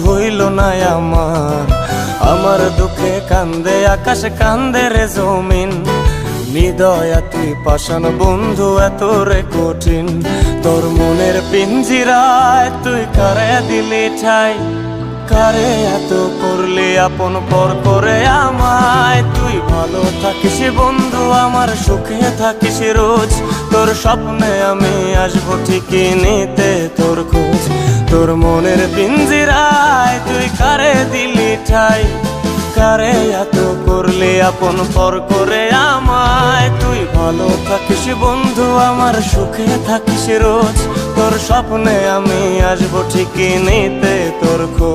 হইল না আমার, আমার দুঃখে কান্দে আকাশ কান্দে রে জমিন। নিদয়া তুই পাষাণ বন্ধু এত রে কঠিন, তোর মনের পিঞ্জিরায় তুই কারে দিলি ঠাই। কারে এত করলি আপন পর করে আমায়, তুই ভালো থাকিস বন্ধু আমার সুখে থাকিস রোজ। তোর স্বপ্নে আমি আসবো ঠিকই নিতে তোর খোঁজ। তোর মনের পিঞ্জিরায় তুই কারে দিলি ঠাই, কারে এত করলি আপন পর করে আমায়। তুই ভালো থাকিস বন্ধু আমার সুখে থাকিস রোজ, তোর স্বপ্নে আমি আসবো ঠিকই নিতে তোর খোঁজ।